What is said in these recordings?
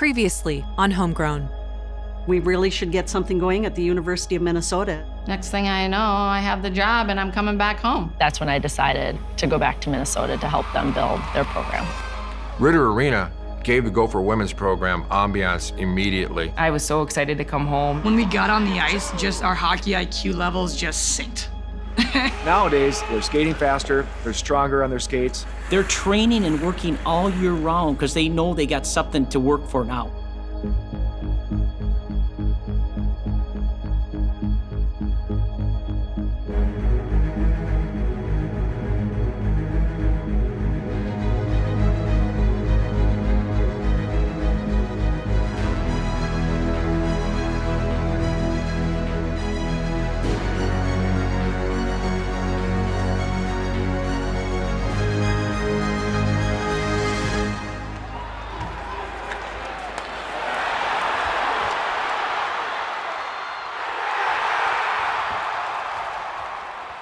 Previously on Homegrown. We really should get something going at the University of Minnesota. Next thing I know, I have the job and I'm coming back home. That's when I decided to go back to Minnesota to help them build their program. Ritter Arena gave the Gopher women's program ambiance immediately. I was so excited to come home. When we got on the ice, just our hockey IQ levels just synced. Nowadays, they're skating faster, they're stronger on their skates. They're training and working all year round because they know they got something to work for now.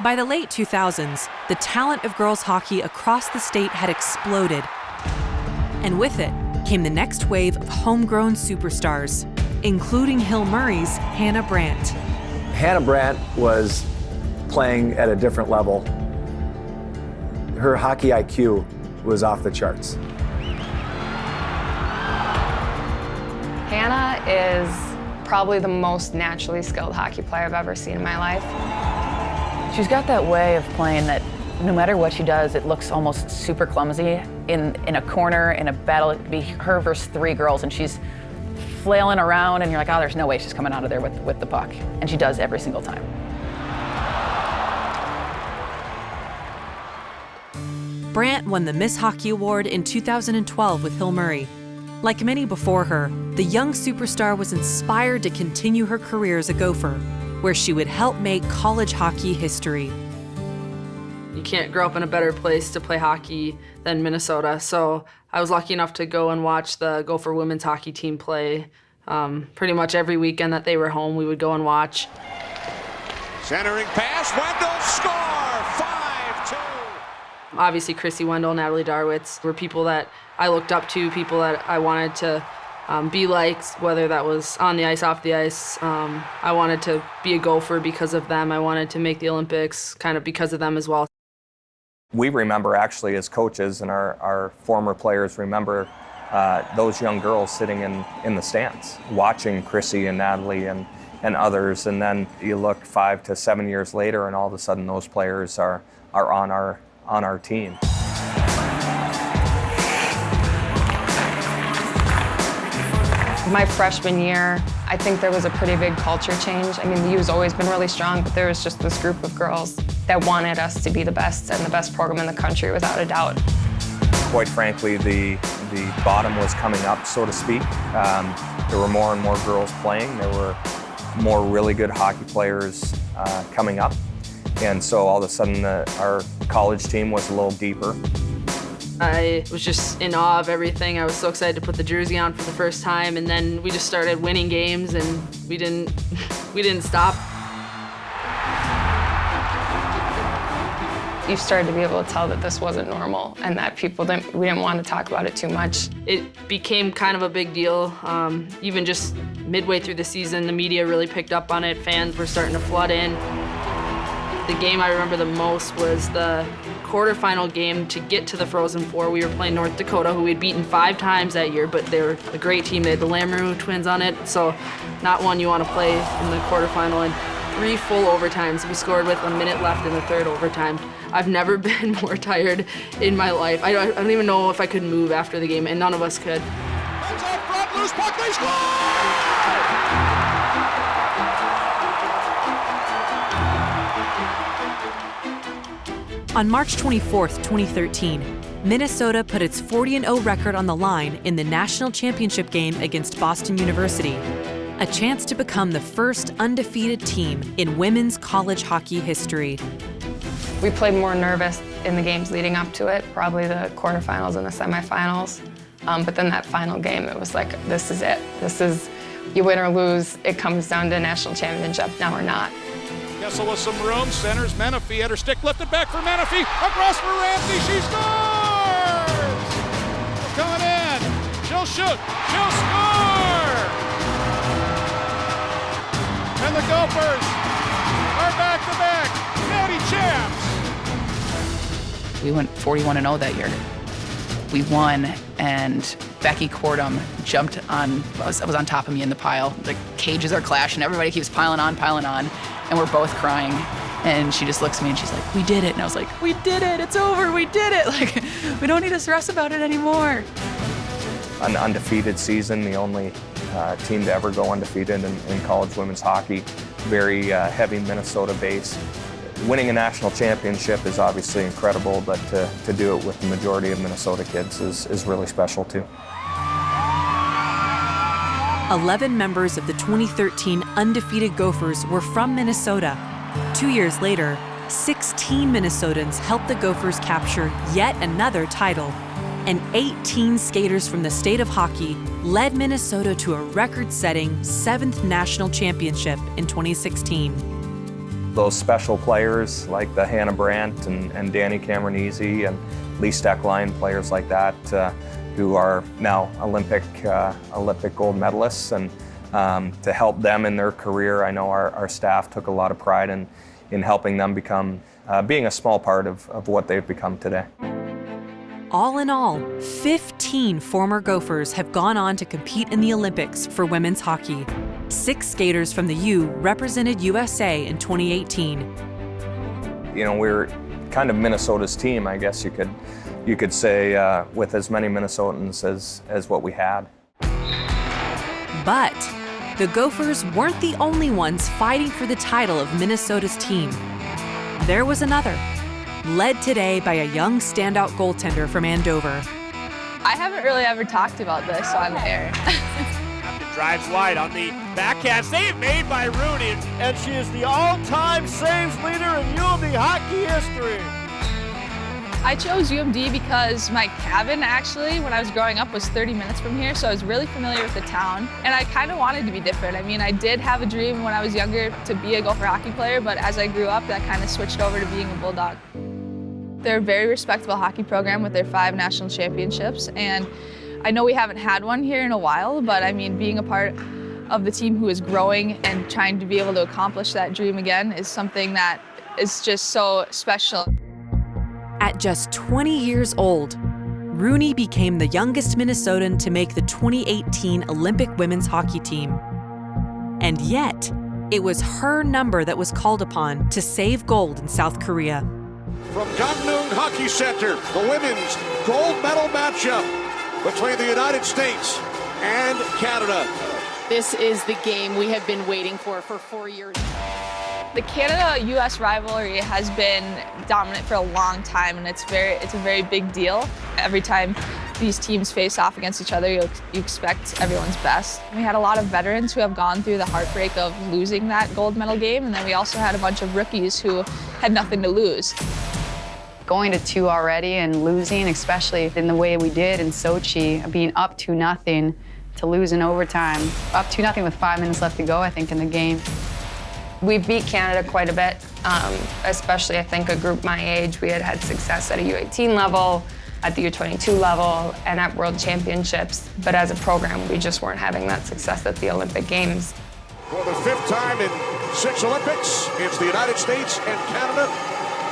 By the late 2000s, the talent of girls hockey across the state had exploded. And with it came the next wave of homegrown superstars, including Hill Murray's Hannah Brandt. Hannah Brandt was playing at a different level. Her hockey IQ was off the charts. Hannah is probably the most naturally skilled hockey player I've ever seen in my life. She's got that way of playing that no matter what she does, it looks almost super clumsy. In a corner, in a battle, it could be her versus three girls, and she's flailing around, and you're like, oh, there's no way she's coming out of there with the puck. And she does every single time. Brandt won the Miss Hockey Award in 2012 with Hill Murray. Like many before her, the young superstar was inspired to continue her career as a Gopher, where she would help make college hockey history. You can't grow up in a better place to play hockey than Minnesota, so I was lucky enough to go and watch the Gopher women's hockey team play. Pretty much every weekend that they were home, we would go and watch. Centering pass, Wendell score, 5-2. Obviously, Chrissy Wendell, Natalie Darwitz were people that I looked up to, people that I wanted to be like, whether that was on the ice, off the ice. I wanted to be a Gopher because of them. I wanted to make the Olympics kind of because of them as well. We remember actually as coaches, and our former players remember those young girls sitting in the stands, watching Chrissy and Natalie and others, and then you look 5 to 7 years later and all of a sudden those players are on our team. My freshman year, I think there was a pretty big culture change. I mean, the U's always been really strong, but there was just this group of girls that wanted us to be the best and the best program in the country, without a doubt. Quite frankly, the bottom was coming up, so to speak. There were more and more girls playing. There were more really good hockey players coming up. And so all of a sudden, our college team was a little deeper. I was just in awe of everything. I was so excited to put the jersey on for the first time, and then we just started winning games, and we didn't stop. You started to be able to tell that this wasn't normal, and that we didn't want to talk about it too much. It became kind of a big deal. Even just midway through the season, the media really picked up on it. Fans were starting to flood in. The game I remember the most was the quarterfinal game to get to the Frozen Four. We were playing North Dakota, who we'd beaten 5 times that year, but they were a great team. They had the Lamoureux twins on it, so not one you want to play in the quarterfinal. And 3 full overtimes. We scored with a minute left in the third overtime. I've never been more tired in my life. I don't even know if I could move after the game, and none of us could. Front, loose puck, they score! On March 24th, 2013, Minnesota put its 40-0 record on the line in the national championship game against Boston University, a chance to become the first undefeated team in women's college hockey history. We played more nervous in the games leading up to it, probably the quarterfinals and the semifinals. But then that final game, it was like, this is it. This is, you win or lose, it comes down to national championship, now or not. Kessel with some room, centers Menifee at her stick, lifted back for Menifee, across for Ramsey, she scores! Coming in, she'll shoot, she'll score! And the Gophers are back-to-back natty champs. We went 41-0 that year. We won, and Becky Cordum jumped on, was on top of me in the pile. The cages are clashing, everybody keeps piling on, and we're both crying. And she just looks at me and she's like, "We did it." And I was like, "We did it, it's over, we did it." Like, we don't need to stress about it anymore. An undefeated season, the only team to ever go undefeated in college women's hockey. Very heavy Minnesota base. Winning a national championship is obviously incredible, but to do it with the majority of Minnesota kids is really special too. 11 members of the 2013 undefeated Gophers were from Minnesota. 2 years later, 16 Minnesotans helped the Gophers capture yet another title, and 18 skaters from the state of hockey led Minnesota to a record-setting 7th national championship in 2016. Those special players like the Hannah Brandt and Danny Cameronese and Lee Steckline, players like that, who are now Olympic gold medalists, and to help them in their career, I know our staff took a lot of pride in helping them become, being a small part of what they've become today. All in all, 15 former Gophers have gone on to compete in the Olympics for women's hockey. 6 skaters from the U represented USA in 2018. You know, we're kind of Minnesota's team, I guess you could say, with as many Minnesotans as what we had. But the Gophers weren't the only ones fighting for the title of Minnesota's team. There was another, led today by a young standout goaltender from Andover. I haven't really ever talked about this on air. Drives wide on the backhand save made by Rooney, and she is the all-time saves leader in UMD hockey history. I chose UMD because my cabin, actually, when I was growing up, was 30 minutes from here, so I was really familiar with the town, and I kind of wanted to be different. I mean, I did have a dream when I was younger to be a Gopher hockey player, but as I grew up, that kind of switched over to being a Bulldog. They're a very respectable hockey program with their 5 national championships, and I know we haven't had one here in a while, but I mean, being a part of the team who is growing and trying to be able to accomplish that dream again is something that is just so special. At just 20 years old, Rooney became the youngest Minnesotan to make the 2018 Olympic women's hockey team. And yet, it was her number that was called upon to save gold in South Korea. From Gangneung Hockey Center, the women's gold medal matchup between the United States and Canada. This is the game we have been waiting for 4 years. The Canada-US rivalry has been dominant for a long time, and it's a very big deal. Every time these teams face off against each other, you expect everyone's best. We had a lot of veterans who have gone through the heartbreak of losing that gold medal game, and then we also had a bunch of rookies who had nothing to lose. Going to 2 already and losing, especially in the way we did in Sochi, being up 2-0 to lose in overtime. Up 2-0 with 5 minutes left to go, I think, in the game. We beat Canada quite a bit, especially I think a group my age. We had success at a U18 level, at the U22 level, and at World Championships. But as a program, we just weren't having that success at the Olympic Games. For the 5th time in 6 Olympics, it's the United States and Canada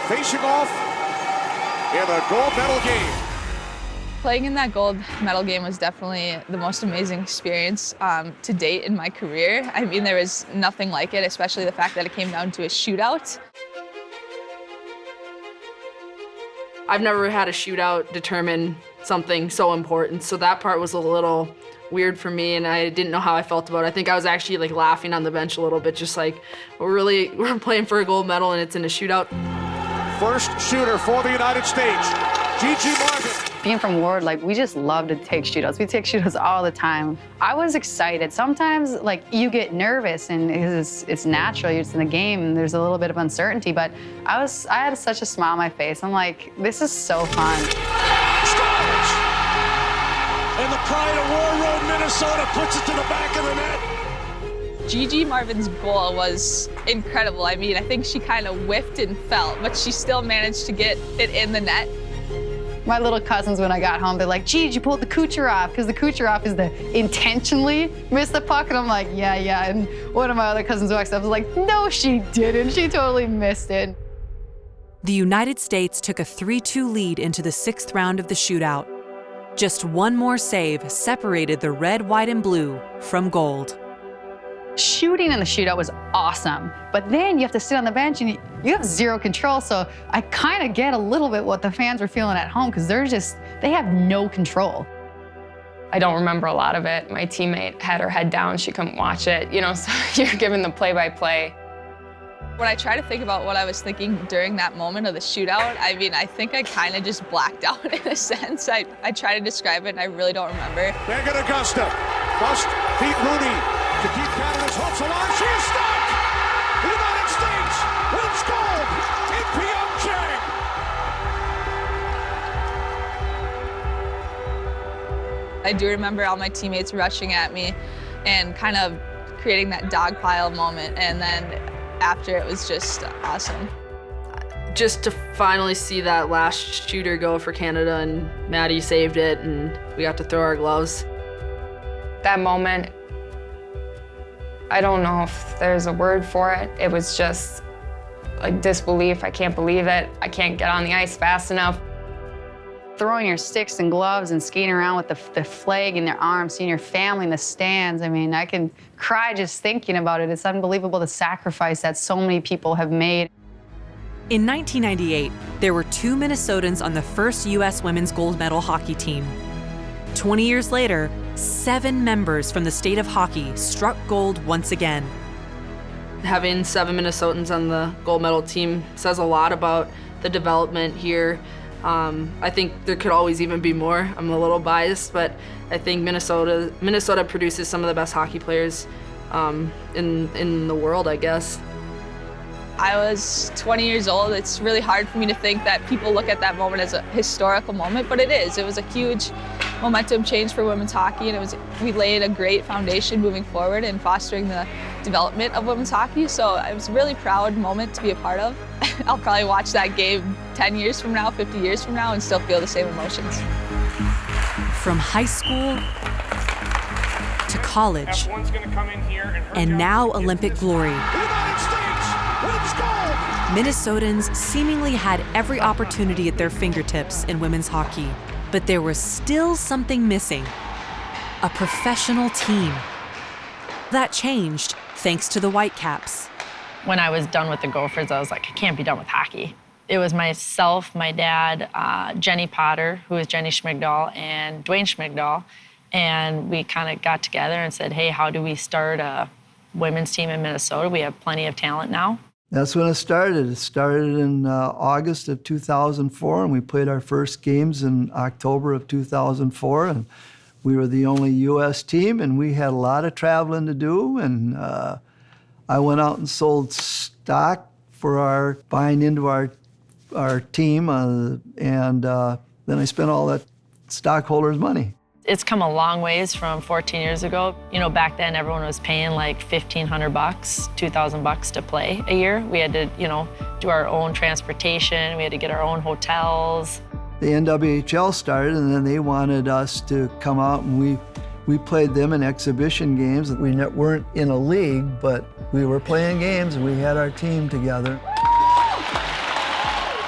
facing off in a gold medal game. Playing in that gold medal game was definitely the most amazing experience to date in my career. I mean, there was nothing like it, especially the fact that it came down to a shootout. I've never had a shootout determine something so important, so that part was a little weird for me, and I didn't know how I felt about it. I think I was actually like laughing on the bench a little bit, just like, we're playing for a gold medal and it's in a shootout. First shooter for the United States, Gigi Marvin. Being from Ward, like, we just love to take shootouts. We take shootouts all the time. I was excited. Sometimes, like, you get nervous, and it's natural. You're just in the game, and there's a little bit of uncertainty. But I had such a smile on my face. I'm like, this is so fun. Scores! And the pride of War Road, Minnesota puts it to the back of the net. Gigi Marvin's goal was incredible. I mean, I think she kind of whiffed and fell, but she still managed to get it in the net. My little cousins, when I got home, they're like, geez, you pulled the Kucherov, because the Kucherov is the intentionally miss the puck. And I'm like, yeah. And one of my other cousins walks up and was like, no, she didn't. She totally missed it. The United States took a 3-2 lead into the 6th round of the shootout. Just one more save separated the red, white, and blue from gold. Shooting in the shootout was awesome, but then you have to sit on the bench and you have zero control, so I kind of get a little bit what the fans were feeling at home, because they have no control. I don't remember a lot of it. My teammate had her head down, she couldn't watch it, so you're given the play-by-play. When I try to think about what I was thinking during that moment of the shootout, I think I kind of just blacked out in a sense. I try to describe it and I really don't remember. Back at Augusta. Must beat Rooney to keep Canada's hopes alive. She is stopped! The United States wins gold in Pyeongchang! I do remember all my teammates rushing at me and kind of creating that dogpile moment, and then after it was just awesome. Just to finally see that last shooter go for Canada, and Maddie saved it and we got to throw our gloves. That moment, I don't know if there's a word for it. It was just like disbelief. I can't believe it. I can't get on the ice fast enough. Throwing your sticks and gloves and skating around with the flag in their arms, seeing your family in the stands. I can cry just thinking about it. It's unbelievable the sacrifice that so many people have made. In 1998, there were 2 Minnesotans on the first U.S. women's gold medal hockey team. 20 years later, 7 members from the state of hockey struck gold once again. Having 7 Minnesotans on the gold medal team says a lot about the development here. I think there could always even be more. I'm a little biased, but I think Minnesota produces some of the best hockey players in the world, I guess. I was 20 years old. It's really hard for me to think that people look at that moment as a historical moment, but it is. It was a huge momentum change for women's hockey, and we laid a great foundation moving forward and fostering the development of women's hockey. So it was a really proud moment to be a part of. I'll probably watch that game 10 years from now, 50 years from now, and still feel the same emotions. From high school to college, and now Olympic glory, Minnesotans seemingly had every opportunity at their fingertips in women's hockey, but there was still something missing: a professional team. That changed thanks to the Whitecaps. When I was done with the Gophers, I was like, I can't be done with hockey. It was myself, my dad, Jenny Potter, who is Jenny Schmigdahl, and Dwayne Schmigdahl, and we kind of got together and said, hey, how do we start a women's team in Minnesota? We have plenty of talent now. That's when it started. It started in August of 2004, and we played our first games in October of 2004, and we were the only U.S. team, and we had a lot of traveling to do, and I went out and sold stock for buying into our team, and then I spent all that stockholders' money. It's come a long ways from 14 years ago. Back then everyone was paying like $1,500, $2,000 to play a year. We had to, do our own transportation. We had to get our own hotels. The NWHL started, and then they wanted us to come out, and we played them in exhibition games. We weren't in a league, but we were playing games, and we had our team together.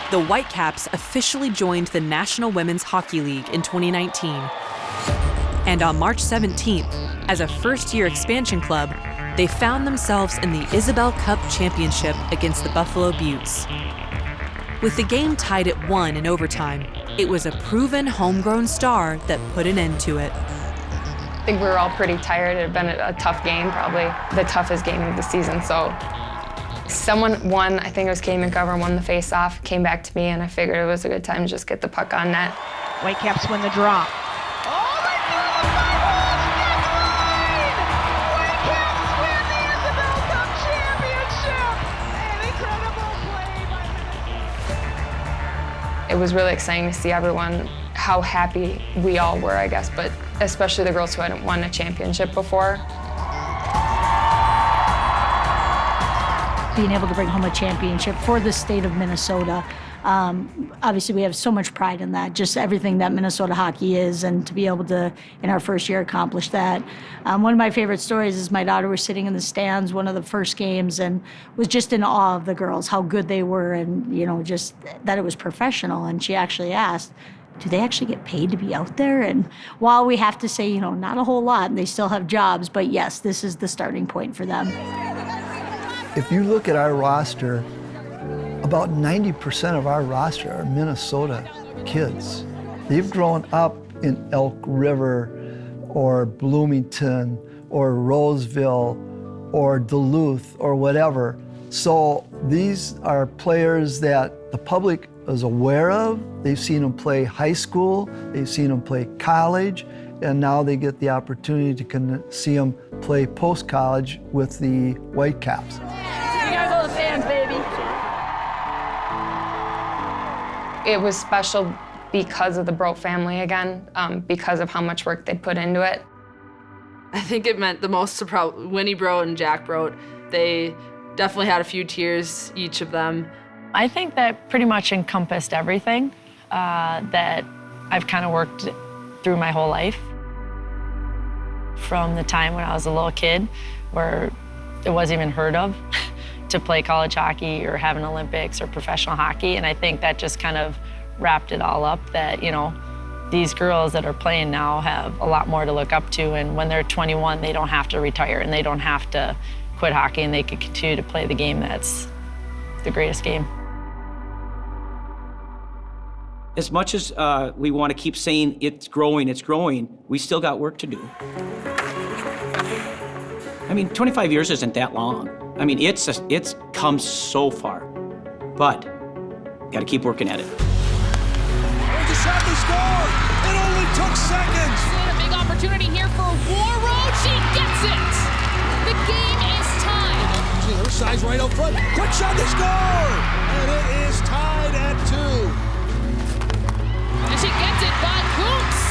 The Whitecaps officially joined the National Women's Hockey League in 2019. And on March 17th, as a first-year expansion club, they found themselves in the Isabel Cup Championship against the Buffalo Beauts. With the game tied at 1 in overtime, it was a proven homegrown star that put an end to it. I think we were all pretty tired. It had been a tough game, probably the toughest game of the season. So someone won, I think it was Katie McGovern, won the face-off, came back to me, and I figured it was a good time to just get the puck on net. Whitecaps win the draw. It was really exciting to see everyone, how happy we all were, I guess, but especially the girls who hadn't won a championship before. Being able to bring home a championship for the state of Minnesota Obviously, we have so much pride in that, just everything that Minnesota hockey is, and to be able to, in our first year, accomplish that. One of my favorite stories is my daughter was sitting in the stands one of the first games and was just in awe of the girls, how good they were, and just that it was professional. And she actually asked, do they actually get paid to be out there? And while we have to say, not a whole lot, and they still have jobs, but yes, this is the starting point for them. If you look at our roster, about 90% of our roster are Minnesota kids. They've grown up in Elk River or Bloomington or Roseville or Duluth or whatever. So these are players that the public is aware of. They've seen them play high school, they've seen them play college, and now they get the opportunity to see them play post-college with the Whitecaps. You gotta go to the fans, baby. It was special because of the Brote family again, because of how much work they put into it. I think it meant the most to Winnie Brote and Jack Brote. They definitely had a few tears, each of them. I think that pretty much encompassed everything that I've kind of worked through my whole life. From the time when I was a little kid, where it wasn't even heard of to play college hockey or have an Olympics or professional hockey. And I think that just kind of wrapped it all up that, these girls that are playing now have a lot more to look up to. And when they're 21, they don't have to retire and they don't have to quit hockey, and they can continue to play the game that's the greatest game. As much as we want to keep saying it's growing, we still got work to do. 25 years isn't that long. It's come so far, but got to keep working at it. There's a shot to score. It only took seconds. A big opportunity here for Warroad. She gets it. The game is tied. See her size right up front. Quick shot to score, and it is tied at 2. And she gets it by Coots.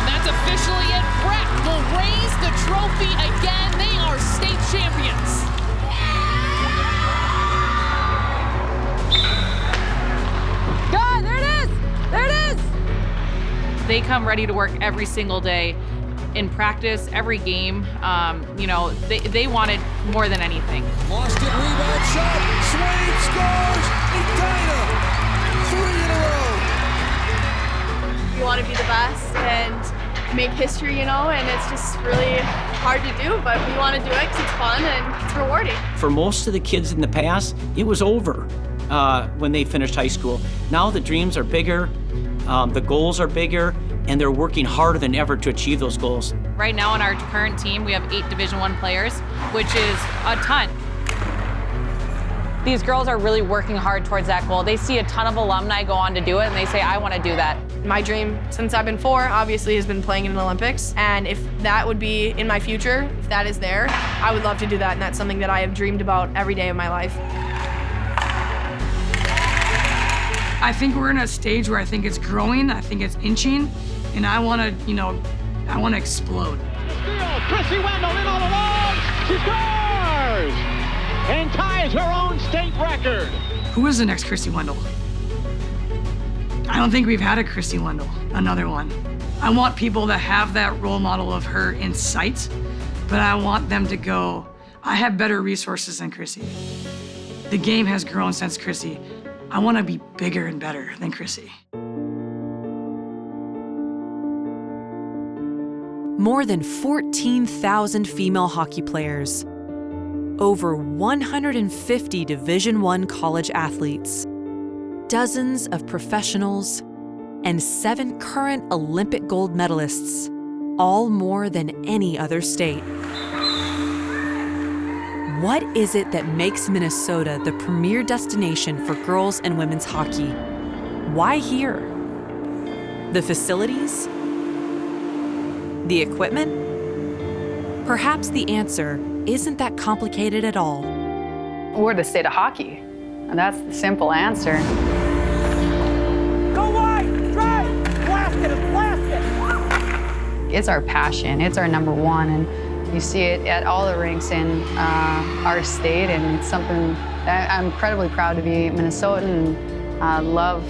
That's officially it. Breck will raise the trophy again. They are state champions. God, there it is! There it is! They come ready to work every single day. In practice, every game, they wanted more than anything. Lost it, rebound shot. Swain scores. Edina. 3 in a row. You want to be the best and make history, and it's just really hard to do, but we want to do it because it's fun and it's rewarding. For most of the kids in the past, it was over when they finished high school. Now the dreams are bigger, the goals are bigger, and they're working harder than ever to achieve those goals. Right now on our current team, we have 8 Division I players, which is a ton. These girls are really working hard towards that goal. They see a ton of alumni go on to do it, and they say, I want to do that. My dream since I've been 4, obviously, has been playing in the Olympics. And if that would be in my future, if that is there, I would love to do that. And that's something that I have dreamed about every day of my life. I think we're in a stage where I think it's growing, I think it's inching, and I want to explode. Chrissy Wendell in all alone. She scores and ties her own state record. Who is the next Chrissy Wendell? I don't think we've had a Chrissy Wendell, another one. I want people to have that role model of her in sight, but I want them to go, I have better resources than Chrissy. The game has grown since Chrissy. I want to be bigger and better than Chrissy. More than 14,000 female hockey players, over 150 Division I college athletes, dozens of professionals, and 7 current Olympic gold medalists, all more than any other state. What is it that makes Minnesota the premier destination for girls and women's hockey? Why here? The facilities? The equipment? Perhaps the answer isn't that complicated at all. We're the state of hockey, and that's the simple answer. Go wide! Drive! Blast it! Blast it! It's our passion. It's our number one, and you see it at all the rinks in our state, and it's something I'm incredibly proud to be Minnesotan and love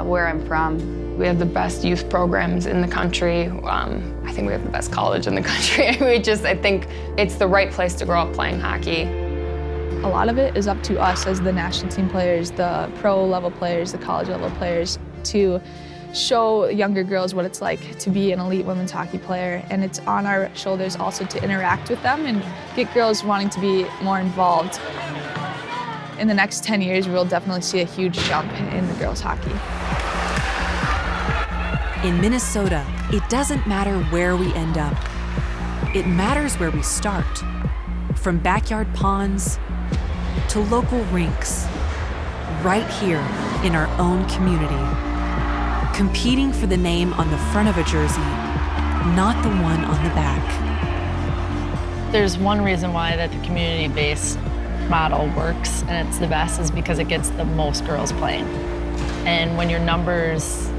where I'm from. We have the best youth programs in the country. I think we have the best college in the country. I think it's the right place to grow up playing hockey. A lot of it is up to us as the national team players, the pro level players, the college level players, to show younger girls what it's like to be an elite women's hockey player. And it's on our shoulders also to interact with them and get girls wanting to be more involved. In the next 10 years, we'll definitely see a huge jump in the girls' hockey. In Minnesota, it doesn't matter where we end up. It matters where we start. From backyard ponds to local rinks, right here in our own community. Competing for the name on the front of a jersey, not the one on the back. There's one reason why that the community-based model works and it's the best is because it gets the most girls playing. And when your numbers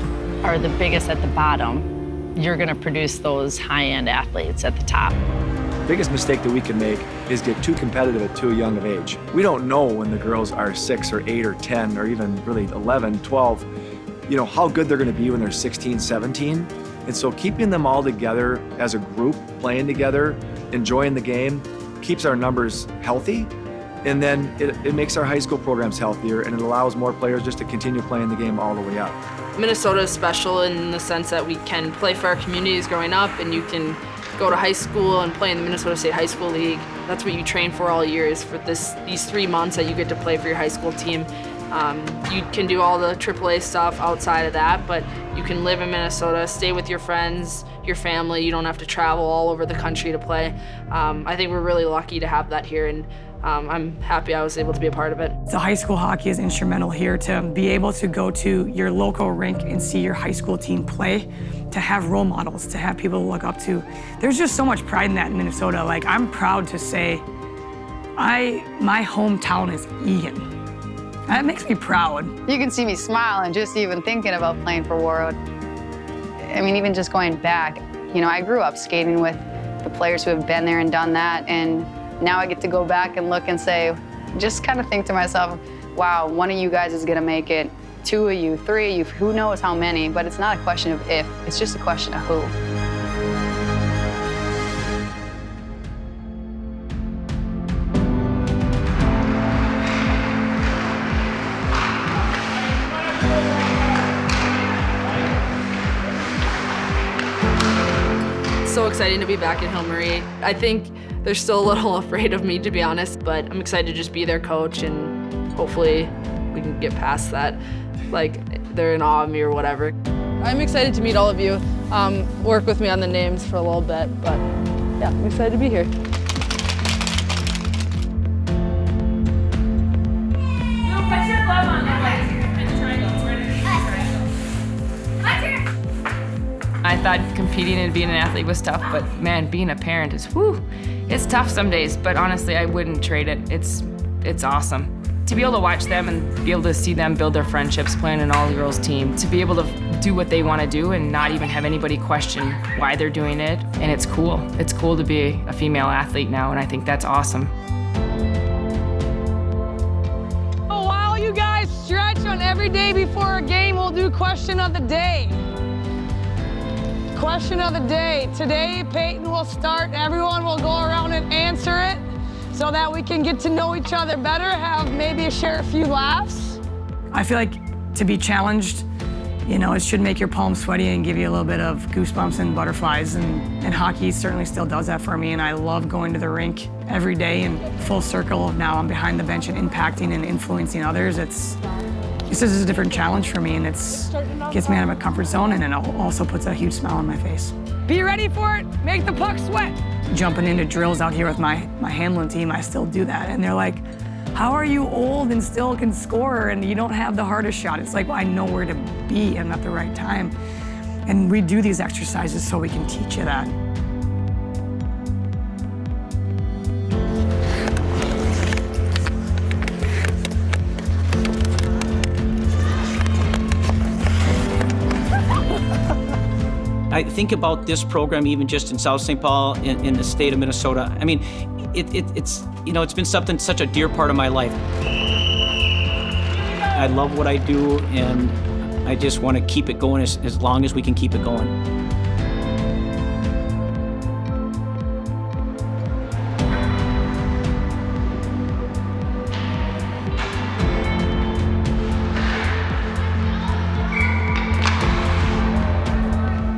are the biggest at the bottom, you're gonna produce those high-end athletes at the top. The biggest mistake that we can make is get too competitive at too young of age. We don't know when the girls are 6 or 8 or 10 or even really 11, 12, how good they're gonna be when they're 16, 17. And so keeping them all together as a group, playing together, enjoying the game, keeps our numbers healthy. And then it makes our high school programs healthier and it allows more players just to continue playing the game all the way up. Minnesota is special in the sense that we can play for our communities growing up, and you can go to high school and play in the Minnesota State High School League. That's what you train for all year, is for these 3 months that you get to play for your high school team. You can do all the AAA stuff outside of that, but you can live in Minnesota, stay with your friends, your family. You don't have to travel all over the country to play. I think we're really lucky to have that here, and I'm happy I was able to be a part of it. So high school hockey is instrumental here to be able to go to your local rink and see your high school team play, to have role models, to have people to look up to. There's just so much pride in that in Minnesota. Like, I'm proud to say my hometown is Egan. That makes me proud. You can see me smiling just even thinking about playing for Warroad. I mean, even just going back, I grew up skating with the players who have been there and done that, and now I get to go back and look and say, just kind of think to myself, wow, one of you guys is gonna make it, 2 of you, 3 of you, who knows how many, but it's not a question of if, it's just a question of who. So exciting to be back in Hill Marie. I think they're still a little afraid of me, to be honest, but I'm excited to just be their coach, and hopefully we can get past that, like they're in awe of me or whatever. I'm excited to meet all of you, work with me on the names for a little bit, but yeah, I'm excited to be here. I thought competing and being an athlete was tough, but man, being a parent is, it's tough some days, but honestly, I wouldn't trade it. It's awesome. To be able to watch them and be able to see them build their friendships, playing an all-girls team, to be able to do what they want to do and not even have anybody question why they're doing it, and it's cool. It's cool to be a female athlete now, and I think that's awesome. While you guys stretch on every day before a game, we'll do question of the day. Question of the day. Today, Peyton will start. Everyone will go around and answer it so that we can get to know each other better, maybe share a few laughs. I feel like to be challenged, it should make your palms sweaty and give you a little bit of goosebumps and butterflies, and hockey certainly still does that for me, and I love going to the rink every day in full circle. Now I'm behind the bench and impacting and influencing others. This is a different challenge for me, and it gets me out of my comfort zone, and it also puts a huge smile on my face. Be ready for it, make the puck sweat. Jumping into drills out here with my handling team, I still do that, and they're like, how are you old and still can score and you don't have the hardest shot? It's like, well, I know where to be and at the right time. And we do these exercises so we can teach you that. I think about this program even just in South St. Paul, in the state of Minnesota. I mean, it's been such a dear part of my life. I love what I do, and I just want to keep it going as long as we can keep it going.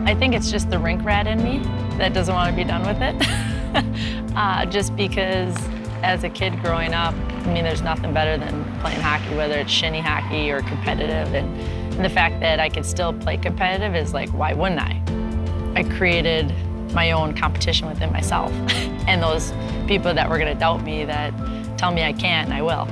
I think it's just the rink rat in me that doesn't want to be done with it. Just because as a kid growing up, I mean, there's nothing better than playing hockey, whether it's shinny hockey or competitive. And the fact that I could still play competitive is like, why wouldn't I? I created my own competition within myself. And those people that were going to doubt me, that tell me I can't, and I will.